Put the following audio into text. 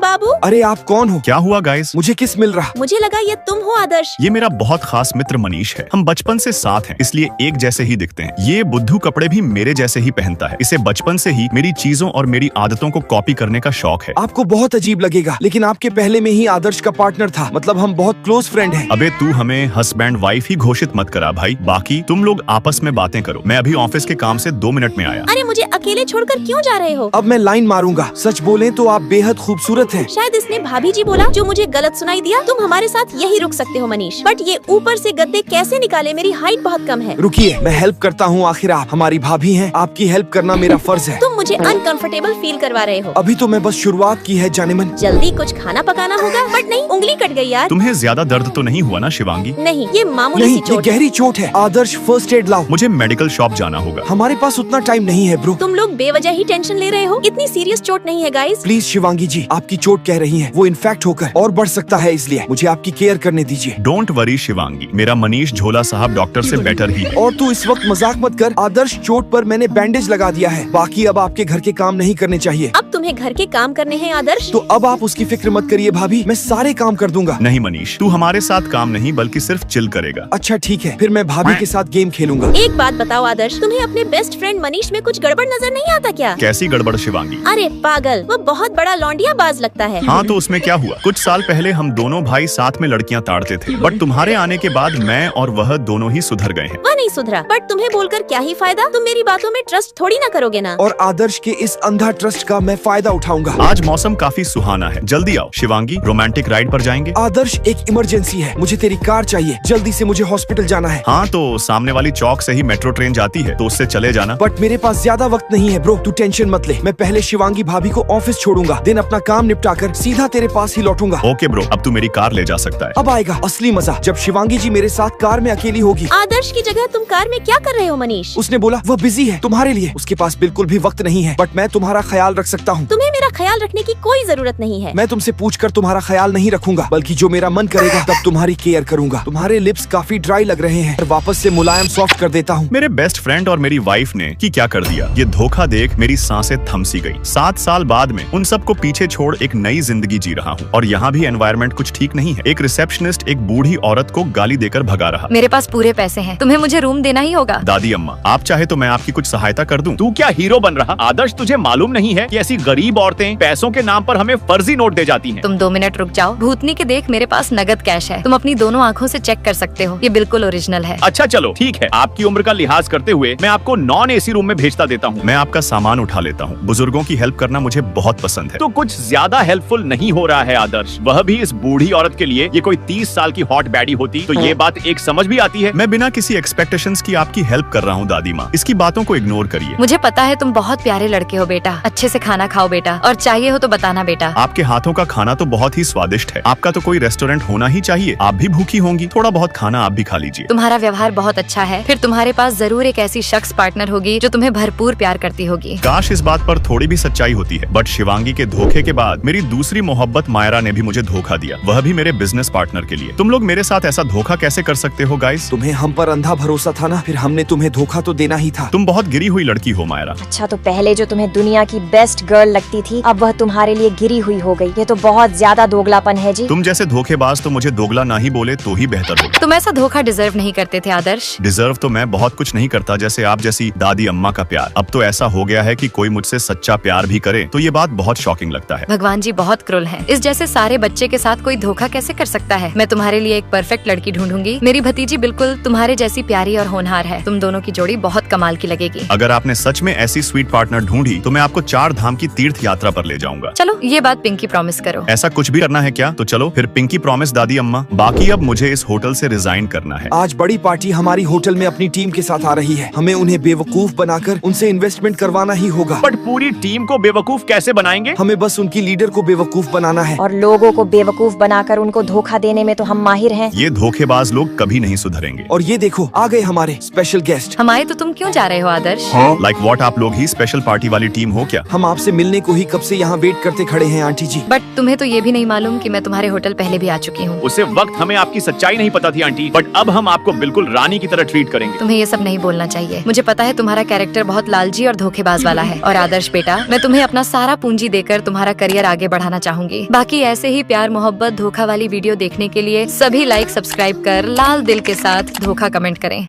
बाबू। अरे आप कौन हो? क्या हुआ गाइस? मुझे किस मिल रहा? मुझे लगा ये तुम हो आदर्श। ये मेरा बहुत खास मित्र मनीष है। हम बचपन से साथ हैं, इसलिए एक जैसे ही दिखते हैं। ये बुद्धू कपड़े भी मेरे जैसे ही पहनता है। इसे बचपन से ही मेरी चीजों और मेरी आदतों को कॉपी करने का शौक है। आपको बहुत अजीब लगेगा, लेकिन आपके पहले में ही आदर्श का पार्टनर था। मतलब हम बहुत क्लोज फ्रेंड हैं। अबे तू हमें हस्बैंड वाइफ ही घोषित मत करा भाई। बाकी तुम लोग आपस में बातें करो। मैं अभी ऑफिस के काम से 2 मिनट में आया। अरे मुझे अकेले छोड़कर क्यों जा रहे हो? अब मैं लाइन मारूंगा। सच बोलें तो आप बेहद खूबसूरत हैं। शायद इसने भाभी जी बोला जो मुझे गलत सुनाई दिया। तुम हमारे साथ यही रुक सकते हो मनीष, बट ये ऊपर से गद्दे कैसे निकाले? मेरी हाइट बहुत कम है। रुकिए, मैं हेल्प करता हूँ। आखिर आप हमारी भाभी हैं, आपकी हेल्प करना मेरा फर्ज है। तुम मुझे अनकंफर्टेबल फील करवा रहे हो। अभी तो मैं बस शुरुआत की है जाने मन। जल्दी कुछ खाना पकाना होगा। बट नहीं, उंगली कट गई यार। तुम्हें ज्यादा दर्द तो नहीं हुआ ना शिवांगी? नहीं, ये मामूली नहीं, सी ये चोट है। गहरी चोट है। आदर्श फर्स्ट एड लाओ। मुझे मेडिकल शॉप जाना होगा। हमारे पास उतना टाइम नहीं है ब्रो। तुम लोग बेवजह ही टेंशन ले रहे हो। इतनी सीरियस चोट नहीं है गाइस। प्लीज शिवांगी जी, आपकी चोट कह रही है, वो इन्फेक्ट होकर और बढ़ सकता है, इसलिए मुझे आपकी केयर करने दीजिए। डोंट वरी शिवांगी, मेरा मनीष झोला साहब डॉक्टर से बेटर ही है। और तू इस वक्त मजाक मत कर। आदर्श चोट पर मैंने बैंडेज लगा दिया है। बाकी अब आपके घर के काम नहीं करने चाहिए। अब तुम्हें घर के काम करने हैं आदर्श। तो अब आप उसकी फिक्र मत करिए भाभी, मैं सारे काम कर दूंगा। नहीं मनीष, तू हमारे साथ काम नहीं बल्कि सिर्फ चिल करेगा। अच्छा ठीक है, फिर मैं भाभी के साथ गेम खेलूंगा। एक बात बताओ आदर्श, तुम्हें अपने बेस्ट फ्रेंड मनीष में कुछ गड़बड़ नजर नहीं आता क्या? कैसी गड़बड़ शिवांगी? अरे पागल, वो बहुत बड़ा लौंडिया बाज लगता है। हाँ तो उसमें क्या हुआ? कुछ साल पहले हम दोनों भाई साथ में लड़कियां ताड़ते थे, बट तुम्हारे आने के बाद मैं और वह दोनों ही सुधर गए हैं। वह नहीं सुधरा, बट तुम्हें बोलकर क्या ही फायदा? तुम मेरी बातों में ट्रस्ट थोड़ी ना करोगे ना। और आदर्श के इस अंधा ट्रस्ट का मैं फायदा उठाऊंगा। आज मौसम काफी सुहाना है, जल्दी आओ शिवांगी, रोमांटिक राइड पर जाएंगे। आदर्श एक इमरजेंसी है, मुझे तेरी कार चाहिए। जल्दी से मुझे हॉस्पिटल जाना है। हाँ तो सामने वाली चौक से ही मेट्रो ट्रेन जाती है, तो उससे चले जाना। बट मेरे पास ज्यादा वक्त नहीं है ब्रो, तू टेंशन मत ले। मैं पहले शिवांगी भाभी को ऑफिस छोड़ूंगा, दिन अपना काम निपटाकर सीधा तेरे पास ही लौटूंगा। ओके ब्रो, अब तू मेरी कार ले जा सकता है। अब आएगा असली मजा, जब शिवांगी जी मेरे साथ कार में अकेली होगी। आदर्श की जगह तुम कार में क्या कर रहे हो मनीष? उसने बोला वह बिजी है तुम्हारे लिए, उसके पास बिल्कुल भी वक्त नहीं है, बट मैं तुम्हारा ख्याल रख सकता हूँ। तुम्हें मेरा ख्याल रखने की कोई जरूरत नहीं है। मैं तुमसे पूछकर तुम्हारा ख्याल नहीं रखूंगा, बल्कि जो मेरा मन करेगा तब तुम्हारी केयर करूंगा। तुम्हारे लिप्स काफी ड्राई लग रहे हैं, वापस से मुलायम सॉफ्ट कर देता हूँ। मेरे बेस्ट फ्रेंड और मेरी वाइफ ने कि क्या कर दिया? ये धोखा देख मेरी सांसें थम सी गई। 7 साल बाद में उन सबको पीछे छोड़ एक नई जिंदगी जी रहा हूँ, और यहाँ भी एनवायरनमेंट कुछ ठीक नहीं है। एक रिसेप्शनिस्ट एक बूढ़ी औरत को गाली देकर भगा रहा। मेरे पास पूरे पैसे हैं, तुम्हें मुझे रूम देना ही होगा। दादी अम्मा, आप चाहे तो मैं आपकी कुछ सहायता कर दूं। तू क्या हीरो बन रहा? आदर्श, तुझे मालूम नहीं है कि ऐसी गरीब औरतें पैसों के नाम पर हमें फर्जी नोट दे जाती हैं। तुम 2 मिनट रुक जाओ। भूतनी के देख, मेरे पास नगद कैश है, तुम अपनी दोनों आँखों से चेक कर सकते हो। ये बिल्कुल ओरिजिनल है। अच्छा चलो ठीक है, आपकी उम्र का लिहाज करते हुए मैं आपको नॉन एसी रूम में भेजता देता हूँ। मैं आपका सामान उठा लेता हूँ। बुजुर्गों की हेल्प करना मुझे बहुत पसंद है। तो कुछ ज्यादा हेल्पफुल नहीं हो रहा है आदर्श, वह भी इस बूढ़ी औरत के लिए। ये कोई 30 साल की हॉट बैडी होती तो ये बात एक समझ भी आती है। मैं बिना किसी एक्सपेक्टेशंस की आपकी हेल्प कर रहा हूँ दादी माँ, इसकी बातों को इग्नोर करिए। मुझे पता है तुम बहुत प्यारे लड़के हो बेटा। अच्छे से खाना खाओ बेटा, और चाहिए हो तो बताना बेटा। आपके हाथों का खाना तो बहुत ही स्वादिष्ट है। आपका तो कोई रेस्टोरेंट होना ही चाहिए। आप भी भूखी होंगी, थोड़ा बहुत खाना आप भी खा लीजिए। तुम्हारा व्यवहार बहुत अच्छा है, फिर तुम्हारे पास जरूर एक ऐसी शख्स पार्टनर होगी जो तुम्हें भरपूर प्यार करती होगी। काश इस बात पर थोड़ी भी सच्चाई होती है, बट शिवांगी के धोखे के बाद मेरी दूसरी मोहब्बत मायरा ने भी मुझे धोखा दिया, वह भी मेरे बिजनेस पार्टनर के लिए। तुम लोग मेरे साथ ऐसा धोखा कैसे कर सकते हो गाइस? तुम्हें हम पर अंधा भरोसा था ना, फिर हमने तुम्हें धोखा तो देना ही था। तुम बहुत गिरी हुई लड़की हो मायरा। अच्छा, तो पहले जो तुम्हें दुनिया की बेस्ट गर्ल लगती थी, अब वह तुम्हारे लिए गिरी हुई हो गई। ये तो बहुत ज्यादा दोगलापन है जी। तुम जैसे धोखेबाज तो मुझे दोगला ना ही बोले तो ही बेहतर होगा। तुम ऐसा धोखा डिजर्व नहीं करते थे आदर्श। डिजर्व तो मैं बहुत कुछ नहीं करता, जैसे आप जैसी दादी अम्मा का प्यार। अब तो ऐसा हो गया है कि कोई मुझसे सच्चा प्यार भी करे तो ये बात बहुत शॉकिंग लगता है। भगवान जी बहुत क्रूर हैं। इस जैसे सारे बच्चे के साथ कोई धोखा कैसे कर सकता है? मैं तुम्हारे लिए एक परफेक्ट लड़की ढूंढूंगी। मेरी भतीजी बिल्कुल तुम्हारे जैसी प्यारी और होनहार है। तुम दोनों की जोड़ी बहुत कमाल की लगेगी। अगर आपने सच में ऐसी स्वीट पार्टनर ढूंढी तो मैं आपको 4 धाम की तीर्थ यात्रा पर ले जाऊंगा। चलो ये बात पिंकी प्रॉमिस करो। ऐसा कुछ भी करना है क्या? तो चलो फिर पिंकी प्रॉमिस दादी अम्मा। बाकी अब मुझे इस होटल से रिजाइन करना है। आज बड़ी पार्टी हमारी होटल में अपनी टीम के साथ आ रही है, हमें उन्हें बेवकूफ बनाकर उनसे इन्वेस्टमेंट करवाना ही होगा। बट पूरी टीम को बेवकूफ कैसे बनाएंगे? हमें बस उनकी लीडर को बेवकूफ बनाना है। और लोगों को बेवकूफ बनाकर उनको धोखा देने में तो हम माहिर हैं। ये धोखेबाज लोग कभी नहीं सुधरेंगे। और ये देखो आ गए हमारे स्पेशल गेस्ट। हम आए तो तुम क्यों जा रहे हो आदर्श? लाइक व्हाट, आप लोग ही स्पेशल पार्टी वाली टीम हो क्या? हम आपसे मिलने को ही कब से यहाँ वेट करते खड़े हैं आंटी जी। बट तुम्हें तो ये भी नहीं मालूम कि मैं तुम्हारे होटल पहले भी आ चुकी हूँ। उसे वक्त हमें आपकी सच्चाई नहीं पता थी आंटी, बट अब हम आपको बिल्कुल रानी की तरह ट्रीट करेंगे। तुम्हें ये सब नहीं बोलना चाहिए। मुझे पता है तुम्हारा कैरेक्टर बहुत लालची और धोखेबाज वाला है। और आदर्श बेटा, मैं तुम्हें अपना सारा पूंजी देकर तुम्हारा करियर आगे आगे बढ़ाना चाहूंगी। बाकी ऐसे ही प्यार मोहब्बत धोखा वाली वीडियो देखने के लिए सभी लाइक सब्सक्राइब कर लाल दिल के साथ धोखा कमेंट करें।